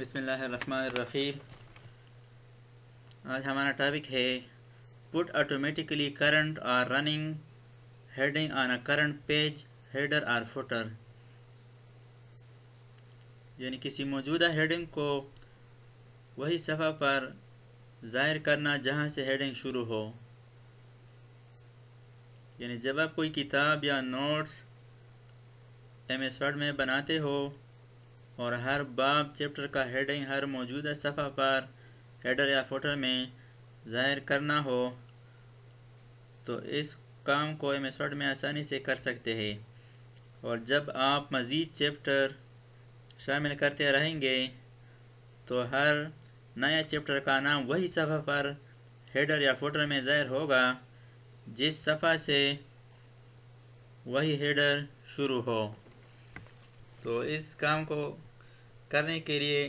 बिस्मिल्लाहिर्रहमानिर्रहीम। आज हमारा टॉपिक है पुट ऑटोमेटिकली करंट और running heading on a current page header और फुटर, यानी किसी मौजूदा हेडिंग को वही सफ़ा पर ज़ाहिर करना जहां से हेडिंग शुरू हो। यानी जब आप कोई किताब या नोट्स MS वर्ड में बनाते हो और हर बाब चैप्टर का हेडिंग हर मौजूदा सफ़ा पर हेडर या फुटर में ज़ाहिर करना हो, तो इस काम को MS वर्ड में आसानी से कर सकते हैं। और जब आप मज़ीद चैप्टर शामिल करते रहेंगे तो हर नया चैप्टर का नाम वही सफ़ा पर हेडर या फुटर में ज़ाहिर होगा जिस सफ़ा से वही हेडर शुरू हो। तो इस काम को करने के लिए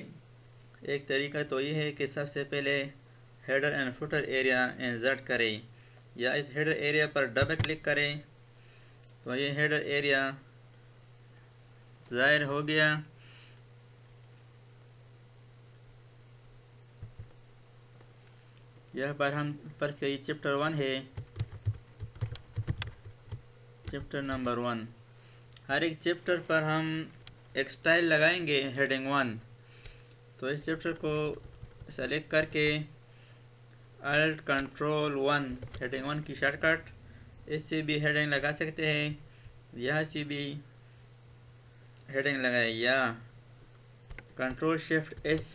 एक तरीका तो ये है कि सबसे पहले header and footer area insert करें, या इस हेडर एरिया पर डबल क्लिक करें तो ये हेडर एरिया ज़ाहिर हो गया। यह पर हम पर चैप्टर 1 है, चैप्टर नंबर 1। हर एक चैप्टर पर हम एक स्टाइल लगाएंगे हेडिंग 1। तो इस चैप्टर को सेलेक्ट करके अल्ट कंट्रोल 1 हेडिंग 1 की शॉर्टकट, इससे भी हेडिंग लगा सकते हैं, यहाँ से भी हेडिंग लगाए, या कंट्रोल शिफ्ट S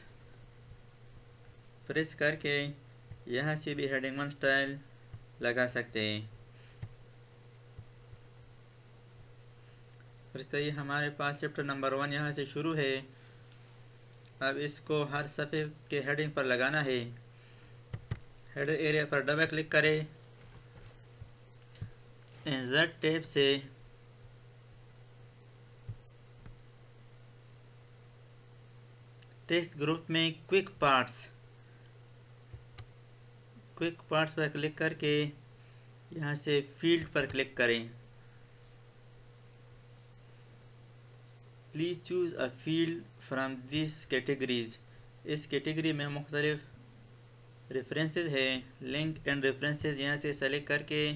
प्रेस करके यहाँ से भी हेडिंग 1 स्टाइल लगा सकते हैं। तो ये हमारे पास चैप्टर नंबर 1 यहाँ से शुरू है। अब इसको हर सफ़े के हेडिंग पर लगाना है। हेडर एरिया पर डबल क्लिक करें, इंसर्ट टैब से टेक्स्ट ग्रुप में क्विक पार्ट्स पर क्लिक करके यहाँ से फील्ड पर क्लिक करें। Please choose a field from this categories. इस कैटेगरी में मुख्तलिफ रेफरेंसेस है, लिंक एंड रेफरेंसेस यहाँ से सेलेक्ट करके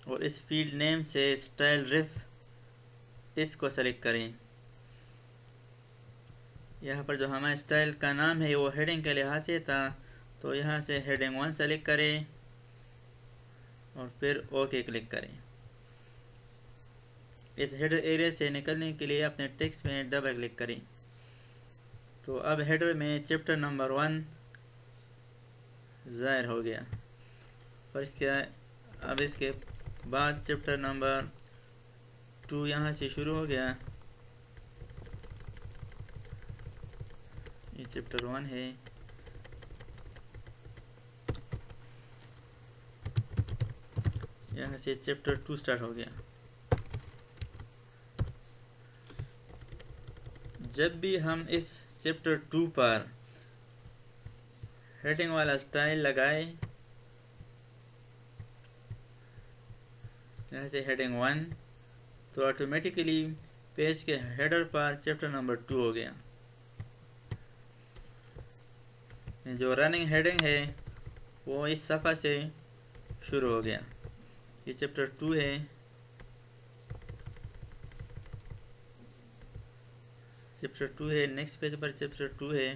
और इस फील्ड नेम से स्टाइल रेफ इसको सेलेक्ट करें। यहाँ पर जो हमारे स्टाइल का नाम है वो हेडिंग के लिहाज से था, तो यहाँ से हेडिंग 1 सेलेक्ट करें और फिर ओके क्लिक करें। इस हेडर एरिया से निकलने के लिए अपने टेक्स्ट में डबल क्लिक करें। तो अब हेडर में चैप्टर नंबर 1 ज़ाहिर हो गया। और अब इसके बाद चैप्टर नंबर 2 यहाँ से शुरू हो गया। ये चैप्टर 1 है। यहाँ से चैप्टर 2 स्टार्ट हो गया। जब भी हम इस चैप्टर 2 पर हेडिंग वाला स्टाइल लगाए, यहाँ से हेडिंग 1, तो ऑटोमेटिकली पेज के हेडर पर चैप्टर नंबर 2 हो गया। जो रनिंग हेडिंग है वो इस सफ़ा से शुरू हो गया। ये चैप्टर 2 है। चैप्टर 2 है, नेक्स्ट पेज पर चैप्टर 2 है।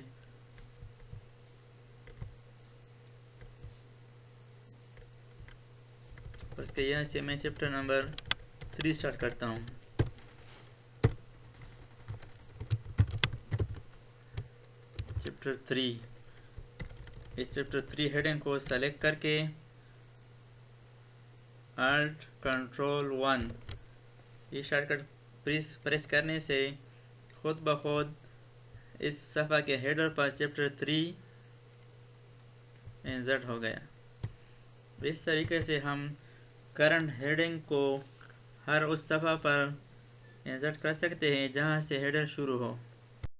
उसके यहाँ से मैं चैप्टर नंबर 3 स्टार्ट करता हूँ। चैप्टर 3, इस चैप्टर 3 हेडिंग को सेलेक्ट करके अल्ट कंट्रोल 1 ये शॉर्टकट प्रेस करने से खुद ब खुद इस सफ़ा के हेडर पर चैप्टर 3 इंसर्ट हो गया। इस तरीके से हम करंट हेडिंग को हर उस सफ़ा पर इंसर्ट कर सकते हैं जहां से हेडर शुरू हो।